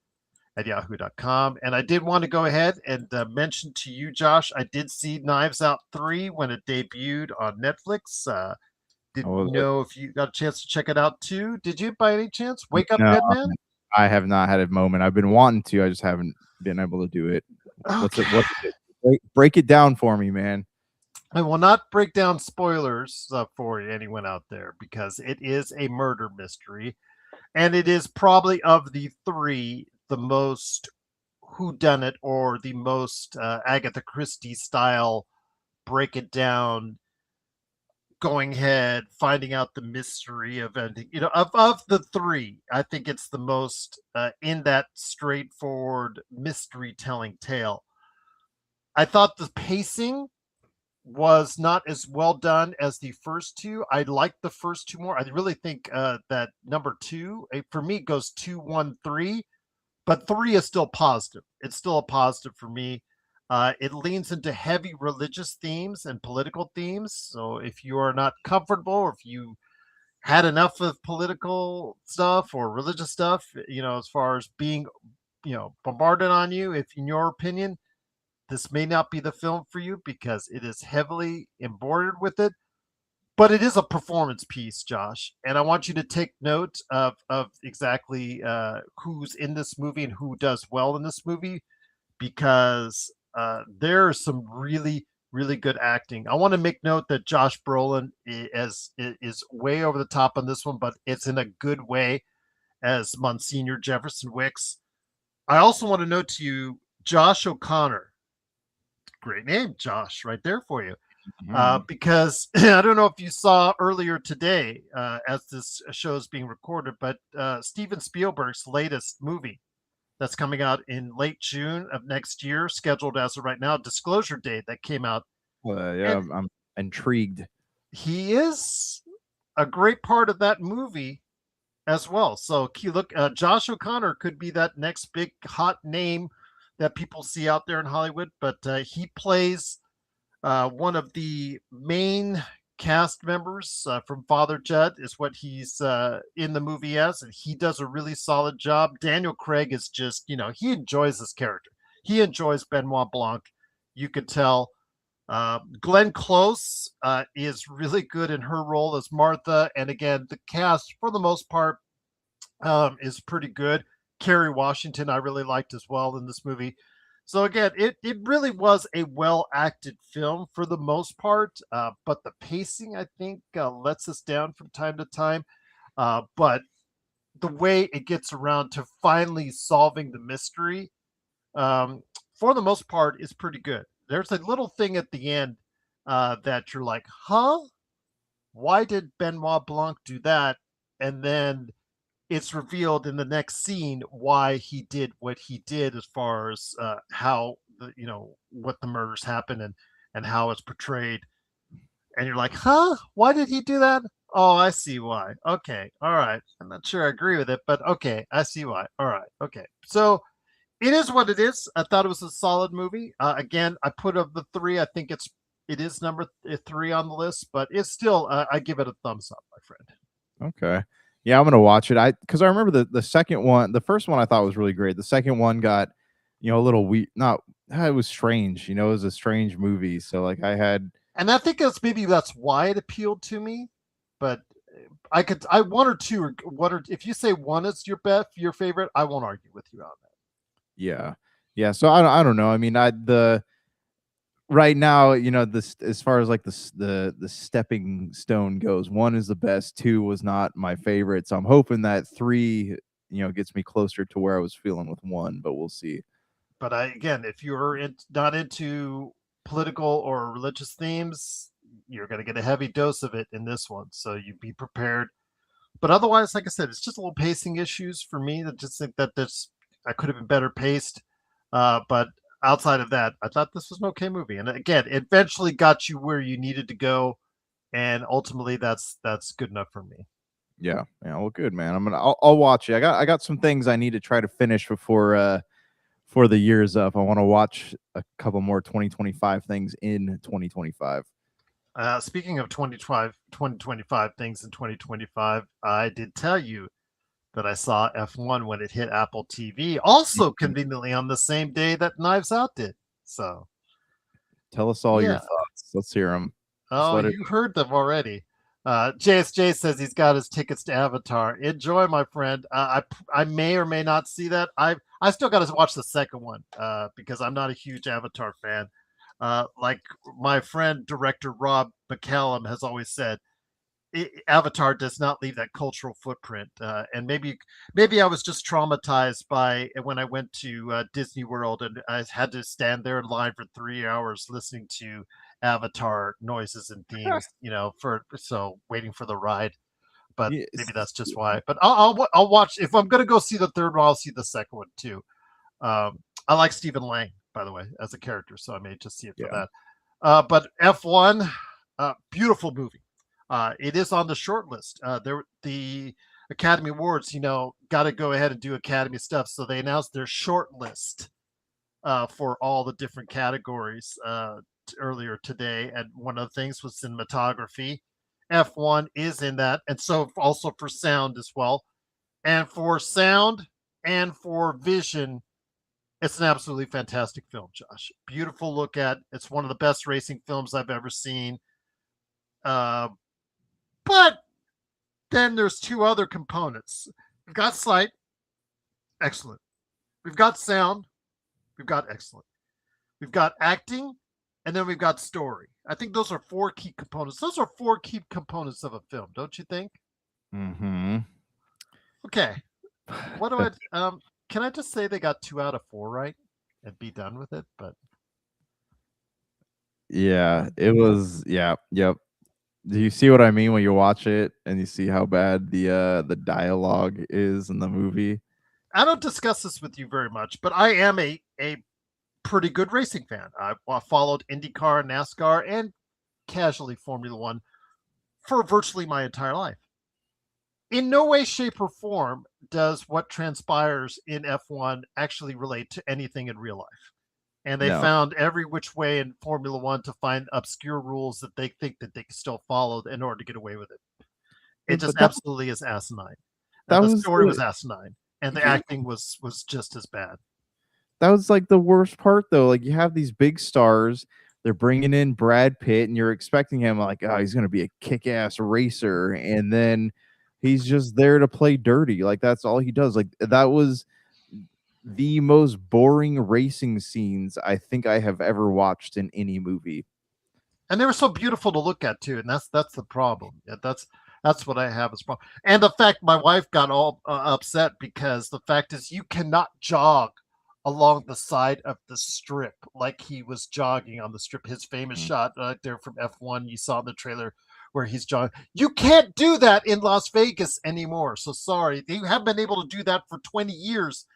at yahoo.com. And I did want to go ahead and mention to you, Josh, I did see Knives Out 3 when it debuted on Netflix. Didn't know if you got a chance to check it out too. Did you by any chance? Wake Up, No, Dead Man? I have not had a moment. I've been wanting to. I just haven't been able to do it. What's it? Break it down for me, man. I will not break down spoilers for anyone out there because it is a murder mystery, and it is probably of the three the most whodunit or the most Agatha Christie style break it down, going ahead, finding out the mystery of ending. Of the three, I think it's the most in that straightforward mystery telling tale. I thought the pacing was not as well done as the first two. I liked the first two more. I really think that number two, for me, goes 2-1-3, but three is still positive. It's still a positive for me. It leans into heavy religious themes and political themes. So if you are not comfortable, or if you had enough of political stuff or religious stuff, as far as being, bombarded on you, if in your opinion, this may not be the film for you because it is heavily embroidered with it, but it is a performance piece, Josh. And I want you to take note of exactly who's in this movie and who does well in this movie, because there's some really, really good acting. I want to make note that Josh Brolin is way over the top on this one, but it's in a good way as Monsignor Jefferson Wicks. I also want to note to you, Josh O'Connor. Great name, Josh, right there for you. Because I don't know if you saw earlier today, as this show is being recorded, but Steven Spielberg's latest movie that's coming out in late June of next year, scheduled as of right now, Disclosure Day, that came out. I'm intrigued. He is a great part of that movie as well. So look, Josh O'Connor could be that next big hot name that people see out there in Hollywood, but he plays one of the main cast members from Father Judd, is what he's in the movie as, and he does a really solid job. Daniel Craig is just, he enjoys this character. He enjoys Benoit Blanc. You could tell. Glenn Close is really good in her role as Martha, and again, the cast for the most part is pretty good. Kerry Washington I really liked as well in this movie. So again, it really was a well acted film for the most part, but the pacing, I think, lets us down from time to time. But the way it gets around to finally solving the mystery, for the most part, is pretty good. There's a little thing at the end that you're like, huh? Why did Benoit Blanc do that? And then it's revealed in the next scene why he did what he did, as far as how what the murders happen and how it's portrayed. And you're like, huh? Why did he do that? Oh, I see why. Okay, all right. I'm not sure I agree with it, but okay, I see why. All right, okay. So it is what it is. I thought it was a solid movie. Again, I put of the three, I think it is number 3 on the list, but it's still I give it a thumbs up, my friend. Okay. Yeah, I'm gonna watch it. Because I remember the second one, the first one I thought was really great. The second one got, a little weird. Not, it was strange. It was a strange movie. So like and I think that's why it appealed to me. But I one or two, if you say one is your favorite, I won't argue with you on that. Yeah. So I don't know. I mean, right now, this, as far as like the stepping stone goes, 1 is the best, 2 was not my favorite. So I'm hoping that 3, gets me closer to where I was feeling with 1, but we'll see. But again, if you're not into political or religious themes, you're going to get a heavy dose of it in this one. So you be prepared. But otherwise, like I said, it's just a little pacing issues for me. I just think that this I could have been better paced. But outside of that, I thought this was an okay movie. And again, it eventually got you where you needed to go, and ultimately, that's good enough for me. Yeah. Well, good, man. I'll watch it. I got some things I need to try to finish before the year's up. I want to watch a couple more 2025 things in 2025. Speaking of 2025 things in 2025, I did tell you that I saw F1 when it hit Apple TV, also conveniently on the same day that Knives Out did. So tell us all your yeah. thoughts. Let's hear them. Oh, you heard them already. JSJ says he's got his tickets to Avatar. Enjoy, my friend. I may or may not see that. I still got to watch the second one because I'm not a huge Avatar fan. Like my friend director Rob McCallum has always said, Avatar does not leave that cultural footprint. And maybe I was just traumatized by when I went to Disney World and I had to stand there in line for 3 hours listening to Avatar noises and themes, so waiting for the ride. But maybe that's just why. But I'll watch. If I'm gonna go see the third one, I'll see the second one too. I like Stephen Lang, by the way, as a character, so I may just see it for that. But F1, beautiful movie. It is on the short list. The Academy Awards, got to go ahead and do Academy stuff. So they announced their short list for all the different categories earlier today. And one of the things was cinematography. F1 is in that. And so also for sound as well. And for sound and for vision, it's an absolutely fantastic film, Josh. Beautiful look at. It's one of the best racing films I've ever seen. But then there's two other components. We've got sight, excellent. We've got sound, we've got excellent. We've got acting, and then we've got story. I think those are four key components. Those are four key components of a film, don't you think? Mm-hmm. Okay. What do I can I just say they got 2 out of 4 right and be done with it? But yeah, it was yep. Do you see what I mean when you watch it and you see how bad the dialogue is in the movie? I don't discuss this with you very much, but I am a pretty good racing fan. I followed IndyCar, NASCAR, and casually Formula One for virtually my entire life. In no way, shape, or form does what transpires in F1 actually relate to anything in real life. And they found every which way in Formula One to find obscure rules that they think that they can still follow in order to get away with it. It just absolutely is asinine. The story was asinine, and the acting was just as bad. That was like the worst part, though. Like you have these big stars, they're bringing in Brad Pitt, and you're expecting him like, oh, he's going to be a kick-ass racer, and then he's just there to play dirty. Like that's all he does. Like that was the most boring racing scenes I think I have ever watched in any movie. And they were so beautiful to look at too, and that's the problem. That's what I have as problem. And the fact my wife got all upset because the fact is you cannot jog along the side of the strip like he was jogging on the strip. His famous shot right there from F1 you saw in the trailer where he's jogging. You can't do that in Las Vegas anymore. So sorry, you haven't been able to do that for 20 years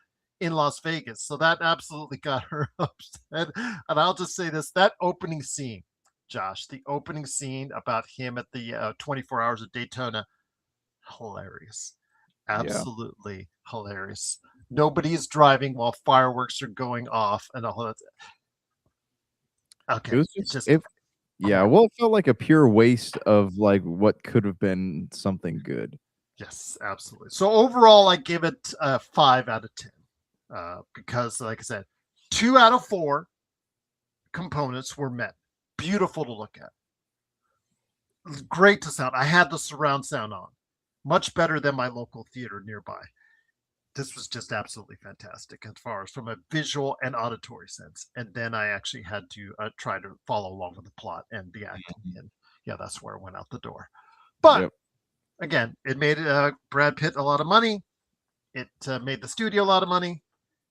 in Las Vegas. So that absolutely got her upset. And I'll just say this, that opening scene, Josh, the opening scene about him at the 24 Hours of Daytona, hilarious. Absolutely hilarious. Nobody is driving while fireworks are going off and all that. Okay. Well, it felt like a pure waste of like what could have been something good. Yes, absolutely. So overall, I give it 5 out of 10 because, like I said, 2 out of 4 components were met. Beautiful to look at. Great to sound. I had the surround sound on. Much better than my local theater nearby. This was just absolutely fantastic as far as from a visual and auditory sense. And then I actually had to try to follow along with the plot and the acting. And that's where it went out the door. But again, it made Brad Pitt a lot of money. It made the studio a lot of money.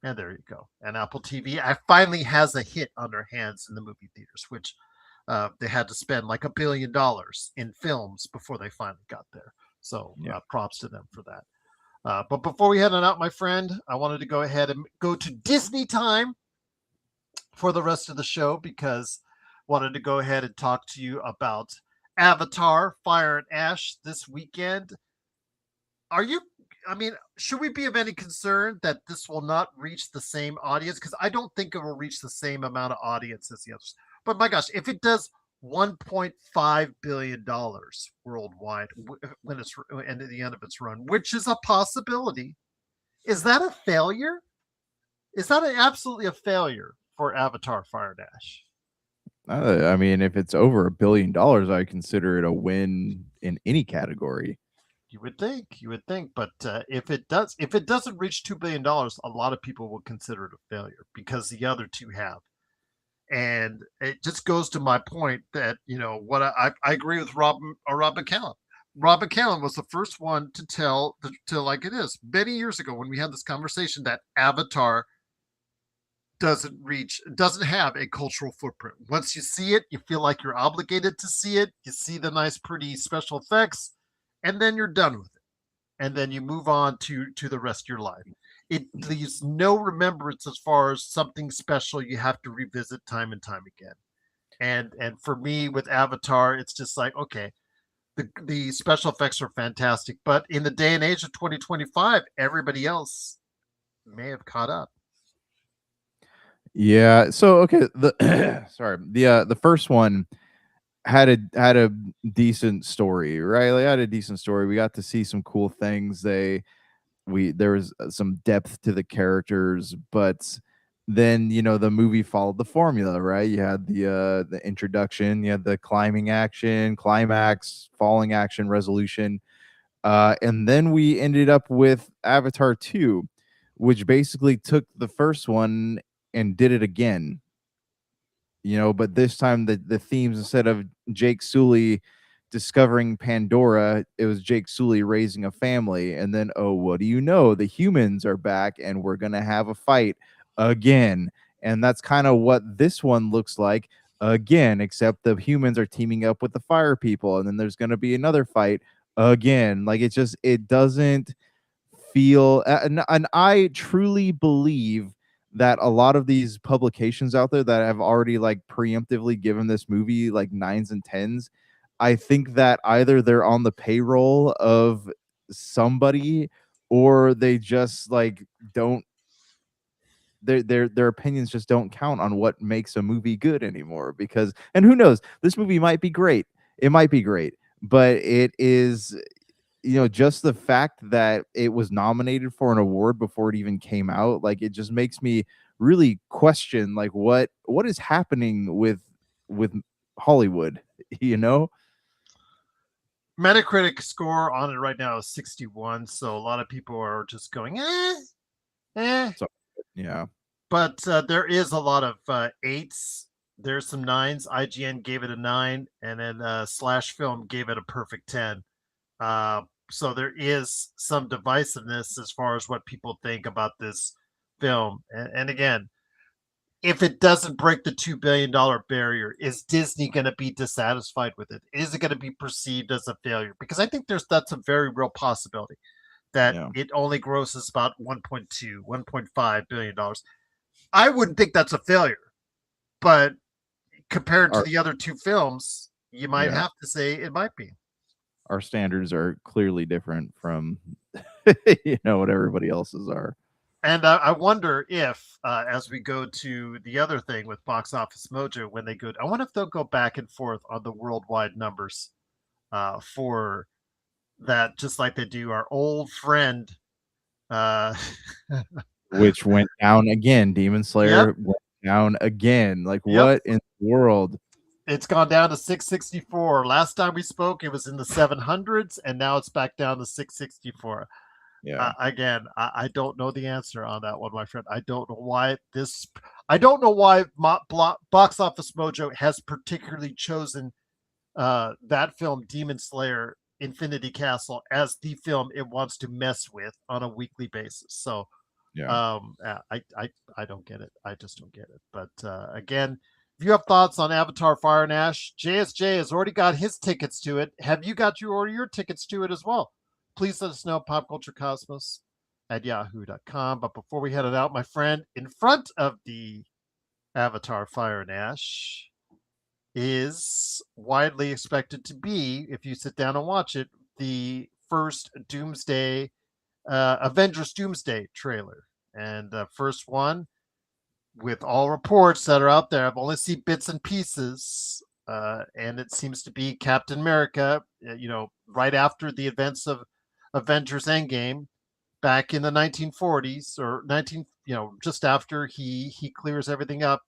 And there you go. And Apple TV finally has a hit on their hands in the movie theaters, which they had to spend like $1 billion in films before they finally got there. So props to them for that. But before we head on out, my friend, I wanted to go ahead and go to Disney time for the rest of the show because I wanted to go ahead and talk to you about Avatar, Fire and Ash this weekend. Should we be of any concern that this will not reach the same audience? Because I don't think it will reach the same amount of audience as the others. But my gosh, if it does $1.5 billion worldwide when it's and at the end of its run, which is a possibility, is that a failure? Is that absolutely a failure for Avatar Fire Dash? I mean, if it's over $1 billion, I consider it a win in any category. You would think, but if it doesn't reach $2 billion, a lot of people will consider it a failure because the other two have. And it just goes to my point that, what I agree with Rob McCallum. Rob McCallum was the first one to tell like it is many years ago when we had this conversation that Avatar doesn't have a cultural footprint. Once you see it, you feel like you're obligated to see it. You see the nice, pretty special effects, and then you're done with it. And then you move on to the rest of your life. It leaves no remembrance as far as something special you have to revisit time and time again. And for me with Avatar, it's just like, okay, the special effects are fantastic, but in the day and age of 2025, everybody else may have caught up. Yeah. So okay, the first one had a decent story, right? Like, had a decent story. We got to see some cool things. There was some depth to the characters, but then the movie followed the formula, right? You had the introduction, you had the climbing action, climax, falling action, resolution, and then we ended up with Avatar 2, which basically took the first one and did it again. But this time the themes, instead of Jake Sully discovering Pandora, it was Jake Sully raising a family, and then, oh, what do you know? The humans are back and we're gonna have a fight again. And that's kind of what this one looks like again, except the humans are teaming up with the fire people, and then there's gonna be another fight again. Like, it doesn't feel, and I truly believe that a lot of these publications out there that have already like preemptively given this movie like 9s and 10s, I think that either they're on the payroll of somebody, or they just like don't, their opinions just don't count on what makes a movie good anymore. Because, and who knows, this movie might be great, it might be great, but it is, just the fact that it was nominated for an award before it even came out, like, it just makes me really question like what is happening with Hollywood. Metacritic score on it right now is 61, so a lot of people are just going So, yeah, but there is a lot of 8s. There's some 9s. IGN gave it a 9, and then Slash Film gave it a perfect 10. So there is some divisiveness as far as what people think about this film. And again, if it doesn't break the $2 billion barrier, is Disney going to be dissatisfied with it? Is it going to be perceived as a failure? Because I think that's a very real possibility that it only grosses about $1.5 billion. I wouldn't think that's a failure, but compared to the other two films, you might have to say it might be. Our standards are clearly different from what everybody else's are. And I wonder if, as we go to the other thing with Box Office Mojo, when they go, I wonder if they'll go back and forth on the worldwide numbers for that, just like they do our old friend. Which went down again. Demon Slayer went down again. Like, what in the world? It's gone down to 664. Last time we spoke, it was in the 700s, and now it's back down to 664. Yeah. Again, I don't know the answer on that one, my friend. I don't know why Box Office Mojo has particularly chosen that film, Demon Slayer Infinity Castle, as the film it wants to mess with on a weekly basis. So I don't get it. I just don't get it. But again, If you have thoughts on Avatar Fire and Ash, JSJ has already got his tickets to it. Have you got your tickets to it as well? Please let us know, popculturecosmos at yahoo.com. But before we head it out, my friend, in front of the Avatar Fire and Ash is widely expected to be, if you sit down and watch it, the first Doomsday, Avengers Doomsday trailer. And the first one, with all reports that are out there, I've only seen bits and pieces, and it seems to be Captain America, right after the events of Avengers Endgame back in the 1940s or 19, just after he clears everything up,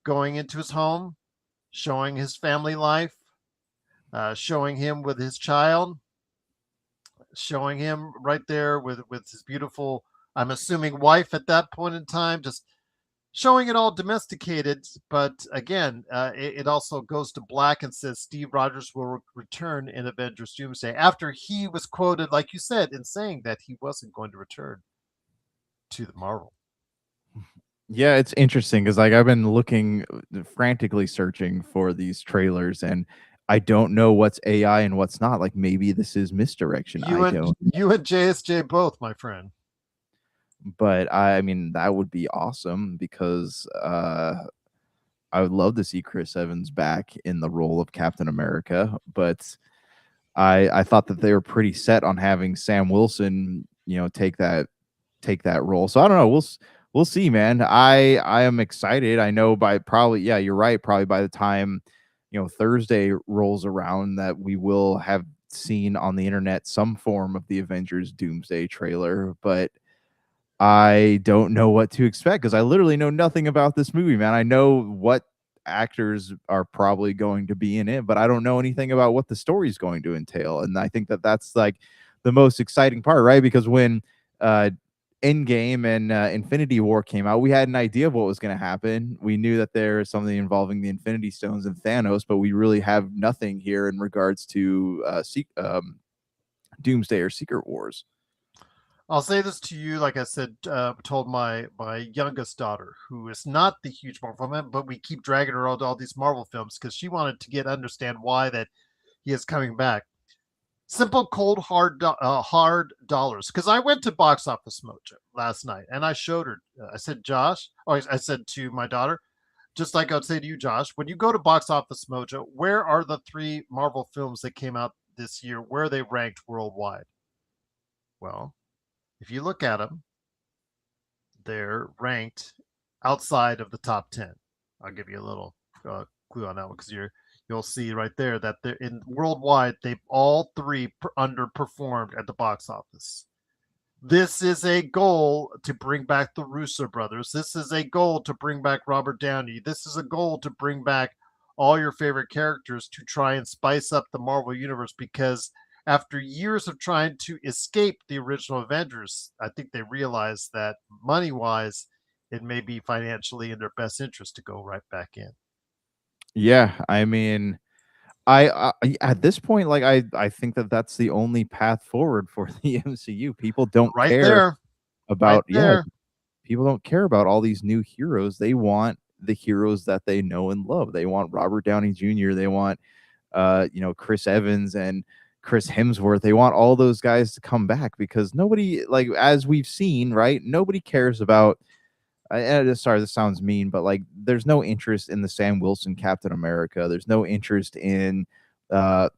going into his home, showing his family life, showing him with his child, showing him right there with his beautiful, I'm assuming, wife at that point in time, just showing it all domesticated. But again, it also goes to black and says Steve Rogers will return in Avengers Doomsday after he was quoted, like you said, in saying that he wasn't going to return to the Marvel. Yeah, it's interesting because like I've been looking, frantically searching for these trailers, and I don't know what's AI and what's not. Like maybe this is misdirection. You and JSJ both, my friend. But I mean that would be awesome because I would love to see Chris Evans back in the role of Captain America. But I thought that they were pretty set on having Sam Wilson, take that role. So I don't know. We'll see, man. I am excited. I know by probably, yeah, you're right. Probably by the time, Thursday rolls around, that we will have seen on the internet some form of the Avengers Doomsday trailer. But I don't know what to expect because I literally know nothing about this movie, man. I know what actors are probably going to be in it, but I don't know anything about what the story is going to entail. And I think that that's like the most exciting part, right? Because when Endgame and Infinity War came out, we had an idea of what was going to happen. We knew that there was something involving the Infinity Stones and Thanos, but we really have nothing here in regards to Doomsday or Secret Wars. I'll say this to you, like I said, told my youngest daughter, who is not the huge Marvel fan, but we keep dragging her all to all these Marvel films because she wanted to understand why that he is coming back. Simple, cold, hard dollars. Because I went to Box Office Mojo last night and I showed her. I said, I said to my daughter, just like I'd say to you, Josh, when you go to Box Office Mojo, where are the 3 Marvel films that came out this year? Where are they ranked worldwide? Well, if you look at them, they're ranked outside of the top 10. I'll give you a little clue on that one because you'll see right there that they're in worldwide. They've all 3 underperformed at the box office. This is a goal to bring back the Russo brothers. This is a goal to bring back Robert Downey. This is a goal to bring back all your favorite characters to try and spice up the Marvel universe, because after years of trying to escape the original Avengers, I think they realized that money-wise, it may be financially in their best interest to go right back in. Yeah, I mean, I at this point, like I think that that's the only path forward for the MCU. People don't Right care there. about Right there. people don't care about all these new heroes. They want the heroes that they know and love. They want Robert Downey Jr. They want Chris Evans and Chris Hemsworth. They want all those guys to come back because nobody, like, as we've seen, right? Nobody cares about sorry, this sounds mean, but like there's no interest in the Sam Wilson Captain America. There's no interest in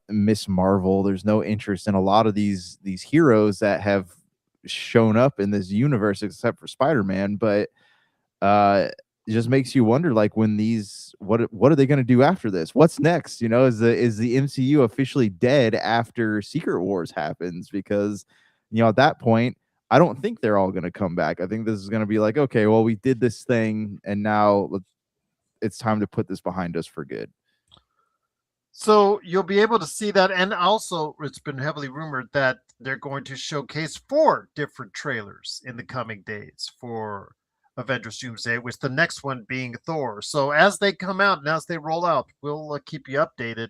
Miss Marvel. There's no interest in a lot of these heroes that have shown up in this universe except for Spider-Man. But it just makes you wonder, like, when these what are they going to do after this? What's next? Is the MCU officially dead after Secret Wars happens? Because at that point, I don't think they're all going to come back. I think this is going to be like, okay, well, we did this thing, and now it's time to put this behind us for good. So you'll be able to see that. And also, it's been heavily rumored that they're going to showcase 4 different trailers in the coming days for Avengers Doomsday, with the next one being Thor. So as they come out and as they roll out, we'll keep you updated.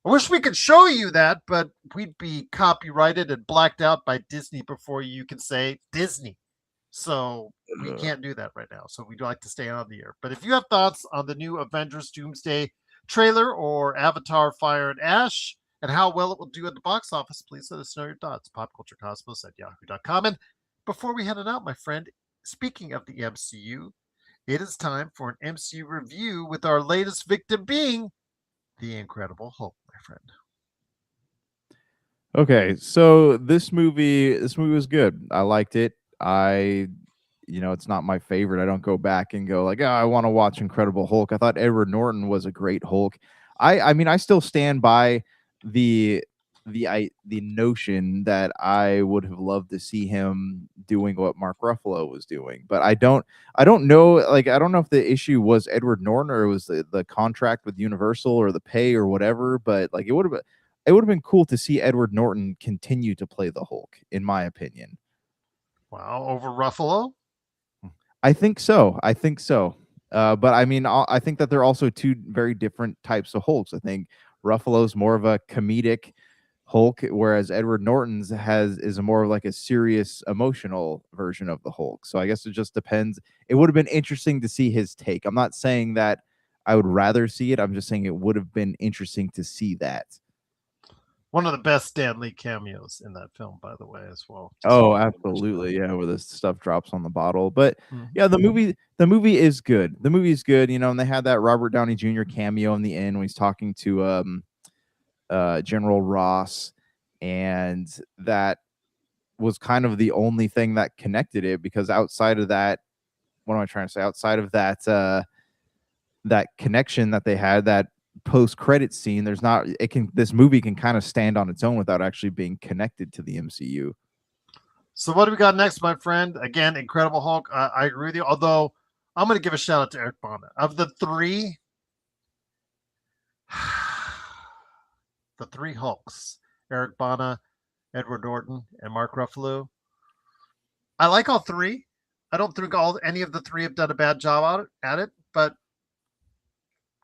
I wish we could show you that, but we'd be copyrighted and blacked out by Disney before you can say Disney. So we can't do that right now. So we'd like to stay on the air. But if you have thoughts on the new Avengers Doomsday trailer or Avatar Fire and Ash and how well it will do at the box office, please let us know your thoughts. Popculturecosmos@yahoo.com. And before we head it out, my friend, speaking of the MCU, it is time for an MCU review with our latest victim being the Incredible Hulk, my friend. Okay, so this movie was good. I liked it. It's not my favorite. I don't go back and go like, oh, I want to watch Incredible Hulk. I thought Edward Norton was a great Hulk. I mean, I still stand by the notion that I would have loved to see him doing what Mark Ruffalo was doing, but I don't know. Like, I don't know if the issue was Edward Norton or it was the contract with Universal or the pay or whatever. But like, it would have been cool to see Edward Norton continue to play the Hulk, in my opinion. Wow, over Ruffalo? I think so. But I mean, I think that they're also two very different types of Hulks. I think Ruffalo's more of a comedic Hulk, whereas Edward Norton's is a more like a serious, emotional version of the Hulk. So I guess it just depends. It would have been interesting to see his take. I'm not saying that I would rather see it. I'm just saying it would have been interesting to see that. One of the best Stan Lee cameos in that film, by the way, as well. Oh, absolutely. Yeah, where this stuff drops on the bottle. But yeah, the movie is good. The movie is good, and they had that Robert Downey Jr. cameo in the end when he's talking to General Ross, and that was kind of the only thing that connected it, because outside of that, what am I trying to say? Outside of that that connection that they had, that post-credit scene, this movie can kind of stand on its own without actually being connected to the MCU. So what do we got next, my friend? Again, Incredible Hulk. I agree with you, although I'm going to give a shout out to Eric Bana. Of the three Hulks, Eric Bana, Edward Norton, and Mark Ruffalo, I like all three. I don't think any of the three have done a bad job at it, but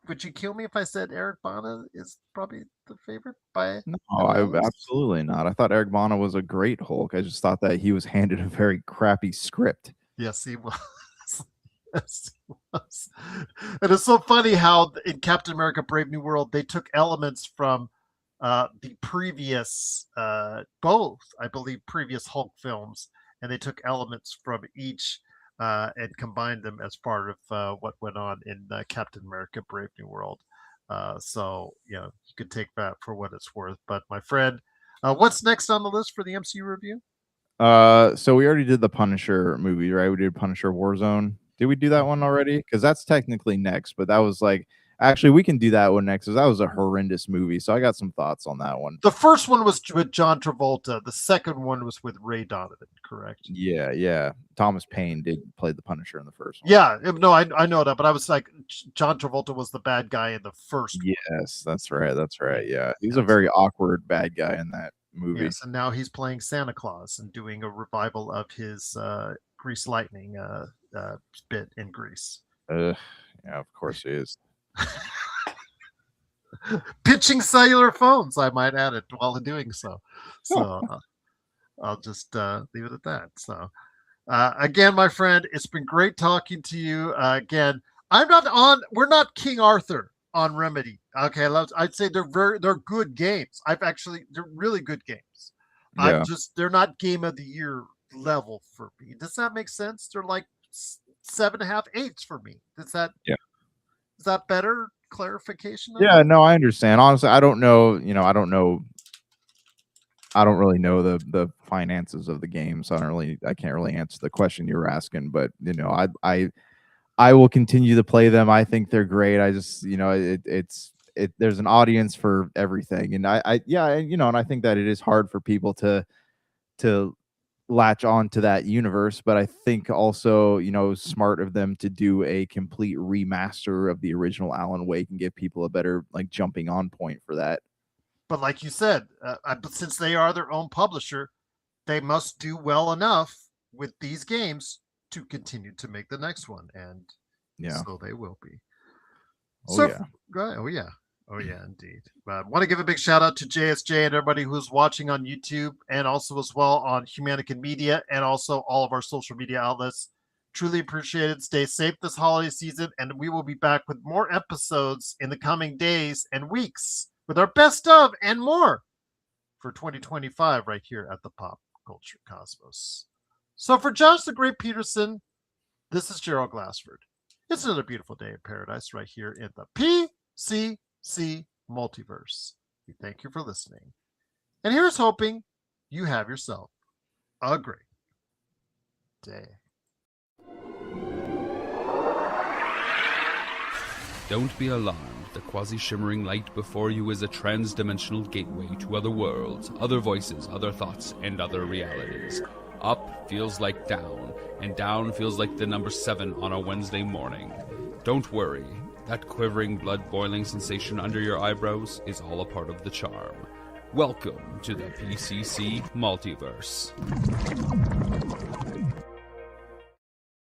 would you kill me if I said Eric Bana is probably the favorite by? No, absolutely not. I thought Eric Bana was a great Hulk. I just thought that he was handed a very crappy script. Yes, he was. Yes, he was. And it's so funny how in Captain America: Brave New World they took elements from the previous, both I believe previous Hulk films, and they took elements from each. And combined them as part of what went on in Captain America: Brave New World. So, you could take that for what it's worth. But my friend, what's next on the list for the MCU review? So we already did the Punisher movie, right? We did Punisher Warzone. Did we do that one already? Because that's technically next, but that was like, actually, we can do that one next, because that was a horrendous movie. So I got some thoughts on that one. The first one was with John Travolta. The second one was with Ray Donovan, correct? Yeah. Thomas Paine did play the Punisher in the first one. Yeah, no, I know that, but I was like, John Travolta was the bad guy in the first one. Yes, that's right. Yeah, he's a very awkward bad guy in that movie. Yes, and now he's playing Santa Claus and doing a revival of his Grease Lightning bit in Grease. Yeah, of course he is. Pitching cellular phones, I might add it while doing so. So I'll just leave it at that. So again, my friend, it's been great talking to you. Again, we're not King Arthur on Remedy. Okay, I'd say they're good games. They're really good games. Yeah. They're not game of the year level for me. Does that make sense? They're like 7.5, 8s for me. Is that better clarification? Yeah, no, I understand. Honestly, I don't know. I don't really know the finances of the game, so I can't really answer the question you were asking. But I will continue to play them. I think they're great. I just there's an audience for everything, and and I think that it is hard for people to latch on to that universe, but I think also, smart of them to do a complete remaster of the original Alan Wake and give people a better jumping on point for that. But like you said, since they are their own publisher, they must do well enough with these games to continue to make the next one, and so they will be. Go ahead. Oh yeah. Oh, yeah, indeed. Want to give a big shout out to JSJ and everybody who's watching on YouTube and also as well on Humanican Media and also all of our social media outlets. Truly appreciate it. Stay safe this holiday season, and we will be back with more episodes in the coming days and weeks with our best of and more for 2025 right here at the Pop Culture Cosmos. So for Josh the Great Pederson, this is Gerald Glassford. It's another beautiful day in paradise right here in the PCC Multiverse. We thank you for listening. And here's hoping you have yourself a great day. Don't be alarmed. The quasi-shimmering light before you is a trans-dimensional gateway to other worlds, other voices, other thoughts, and other realities. Up feels like down, and down feels like the number 7 on a Wednesday morning. Don't worry. That quivering, blood-boiling sensation under your eyebrows is all a part of the charm. Welcome to the PCC Multiverse.